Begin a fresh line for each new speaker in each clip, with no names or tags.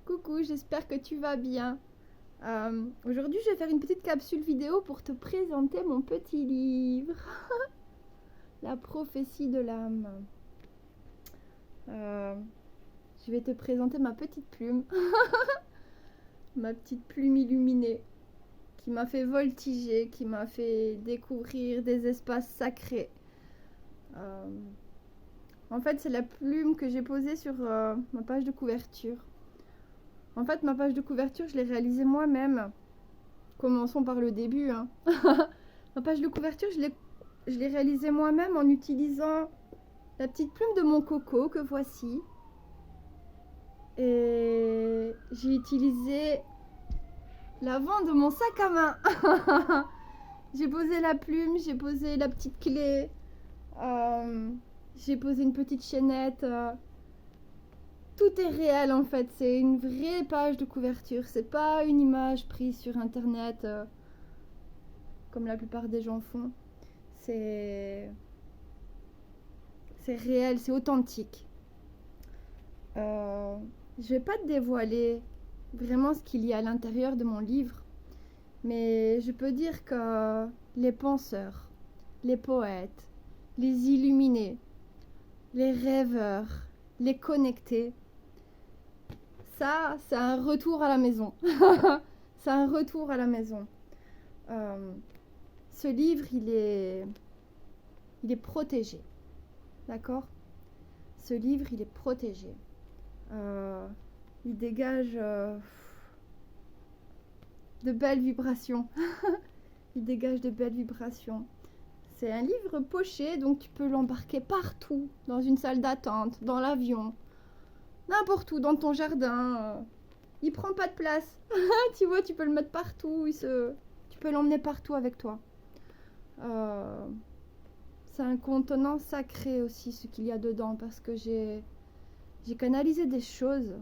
Coucou, j'espère que tu vas bien. Aujourd'hui, je vais faire une petite capsule vidéo pour te présenter mon petit livre, La prophétie de l'âme. Je vais te présenter ma petite plume, ma petite plume illuminée, qui m'a fait voltiger, qui m'a fait découvrir des espaces sacrés. En fait, c'est la plume que j'ai posée sur ma page de couverture. En fait, ma page de couverture, je l'ai réalisée moi-même. Commençons par le début. Ma page de couverture, je l'ai réalisée moi-même en utilisant la petite plume de mon coco que voici. Et j'ai utilisé l'avant de mon sac à main. J'ai posé la plume, j'ai posé la petite clé, j'ai posé une petite chaînette. Tout est réel en fait, c'est une vraie page de couverture, c'est pas une image prise sur internet comme la plupart des gens font. C'est réel, c'est authentique. Je vais pas te dévoiler vraiment ce qu'il y a à l'intérieur de mon livre, mais je peux dire que les penseurs, les poètes, les illuminés, les rêveurs, les connectés, ça, c'est un retour à la maison. C'est un retour à la maison. Ce livre, il est protégé. D'accord ? Ce livre, il est protégé. Il dégage de belles vibrations. Il dégage de belles vibrations. C'est un livre poché, donc tu peux l'embarquer partout, dans une salle d'attente, dans l'avion, n'importe où, dans ton jardin. Il prend pas de place. Tu vois, tu peux le mettre partout. Tu peux l'emmener partout avec toi. C'est un contenant sacré aussi, ce qu'il y a dedans, parce que j'ai canalisé des choses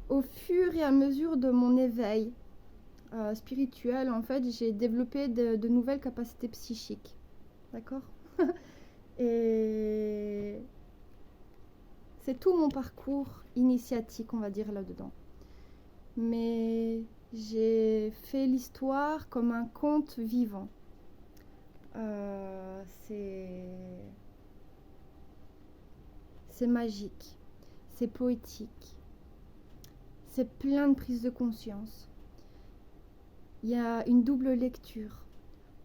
au fur et à mesure de mon éveil spirituel. En fait, j'ai développé de nouvelles capacités psychiques. D'accord? Et c'est tout mon parcours initiatique, on va dire, là-dedans. Mais j'ai fait l'histoire comme un conte vivant. C'est magique, c'est poétique, c'est plein de prise de conscience. Il y a une double lecture.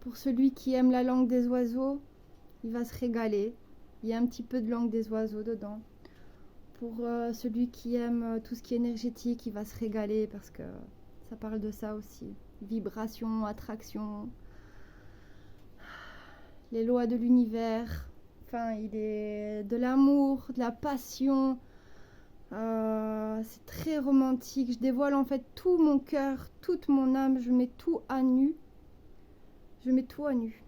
Pour celui qui aime la langue des oiseaux, il va se régaler. Il y a un petit peu de langue des oiseaux dedans. Pour celui qui aime tout ce qui est énergétique, il va se régaler parce que ça parle de ça aussi. Vibration, attraction, les lois de l'univers. Enfin, il est de l'amour, de la passion. C'est très romantique. Je dévoile en fait tout mon cœur, toute mon âme. Je mets tout à nu. Je mets tout à nu.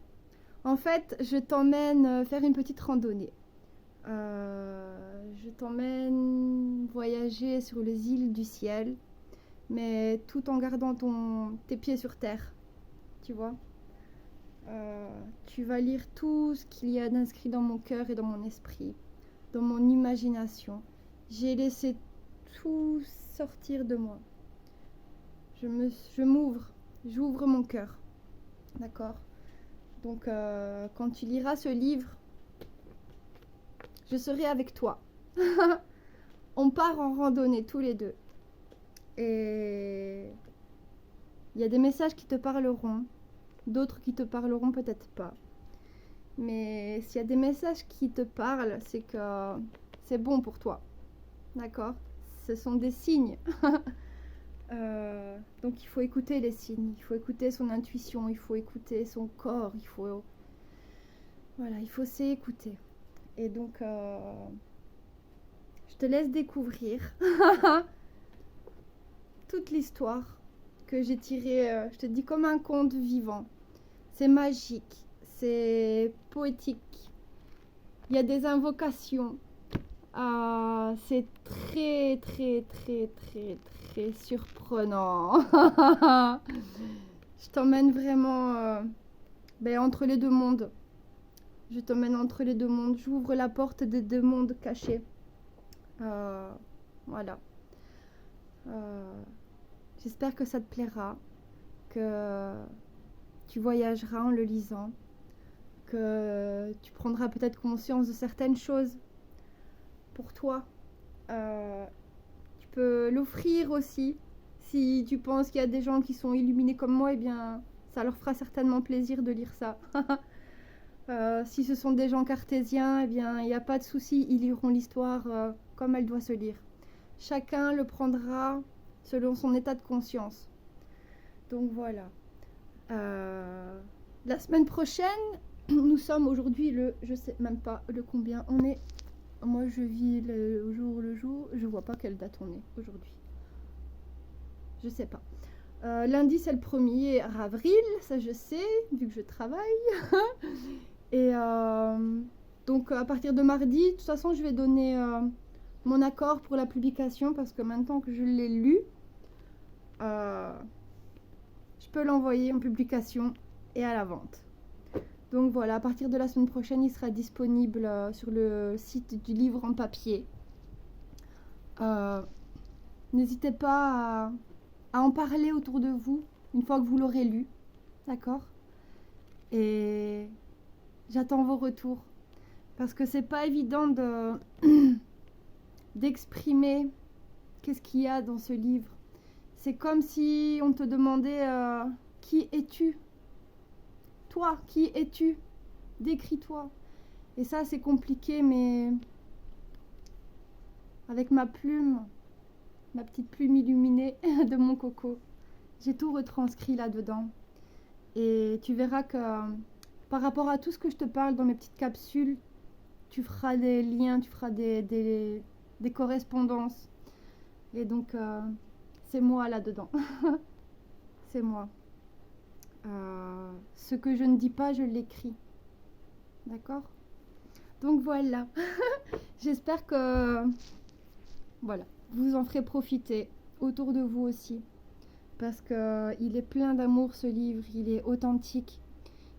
En fait, je t'emmène faire une petite randonnée. Je t'emmène voyager sur les îles du ciel, mais tout en gardant tes pieds sur terre. Tu vois ? Tu vas lire tout ce qu'il y a d'inscrit dans mon cœur et dans mon esprit, dans mon imagination. J'ai laissé tout sortir de moi. J'ouvre mon cœur. D'accord ? Donc, quand tu liras ce livre, je serai avec toi. On part en randonnée tous les deux. Et il y a des messages qui te parleront, d'autres qui te parleront peut-être pas. Mais s'il y a des messages qui te parlent, c'est que c'est bon pour toi. D'accord ? Ce sont des signes. Donc il faut écouter les signes, il faut écouter son intuition, il faut écouter son corps, il faut s'écouter. Et donc je te laisse découvrir toute l'histoire que j'ai tirée, je te dis, comme un conte vivant. C'est magique, c'est poétique, il y a des invocations. C'est très très très très très surprenant. Je t'emmène vraiment entre les deux mondes. Je t'emmène entre les deux mondes. J'ouvre la porte des deux mondes cachés. Voilà. J'espère que ça te plaira, que tu voyageras en le lisant, que tu prendras peut-être conscience de certaines choses pour toi. Tu peux l'offrir aussi. Si tu penses qu'il y a des gens qui sont illuminés comme moi, eh bien, ça leur fera certainement plaisir de lire ça. Si ce sont des gens cartésiens, eh bien, il n'y a pas de souci, ils liront l'histoire comme elle doit se lire. Chacun le prendra selon son état de conscience. Donc voilà. La semaine prochaine, nous sommes aujourd'hui je sais même pas le combien on est. Moi, je vis le jour. Je vois pas quelle date on est aujourd'hui. Je sais pas. Lundi, c'est le 1er avril, ça je sais, vu que je travaille. Et donc, à partir de mardi, de toute façon, je vais donner mon accord pour la publication parce que maintenant que je l'ai lu, je peux l'envoyer en publication et à la vente. Donc voilà, à partir de la semaine prochaine, il sera disponible sur le site du livre en papier. N'hésitez pas à en parler autour de vous une fois que vous l'aurez lu, d'accord? Et j'attends vos retours parce que c'est pas évident d'exprimer qu'est-ce qu'il y a dans ce livre. C'est comme si on te demandait qui es-tu? Toi, qui es-tu? Décris-toi. Et ça, c'est compliqué, mais avec ma plume, ma petite plume illuminée de mon coco, j'ai tout retranscrit là-dedans. Et tu verras que par rapport à tout ce que je te parle dans mes petites capsules, tu feras des liens, tu feras des correspondances. Et donc, c'est moi là-dedans. C'est moi. Ce que je ne dis pas, je l'écris. D'accord? Donc voilà. J'espère que voilà, vous en ferez profiter autour de vous aussi. Parce que il est plein d'amour ce livre, il est authentique,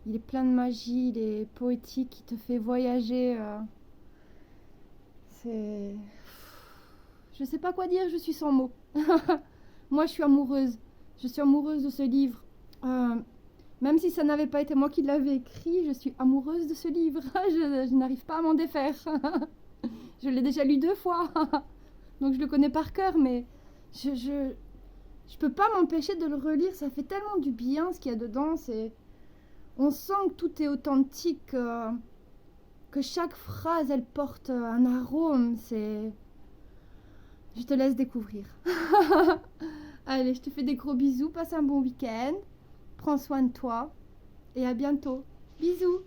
il est plein de magie, il est poétique, il te fait voyager. Je sais pas quoi dire, je suis sans mots. Moi, je suis amoureuse. Je suis amoureuse de ce livre. Même si ça n'avait pas été moi qui l'avais écrit, je suis amoureuse de ce livre. Je n'arrive pas à m'en défaire. Je l'ai déjà lu 2 fois. Donc je le connais par cœur, mais je peux pas m'empêcher de le relire. Ça fait tellement du bien ce qu'il y a dedans. On sent que tout est authentique, que chaque phrase, elle porte un arôme. Je te laisse découvrir. Allez, je te fais des gros bisous. Passe un bon week-end. Prends soin de toi. Et à bientôt. Bisous.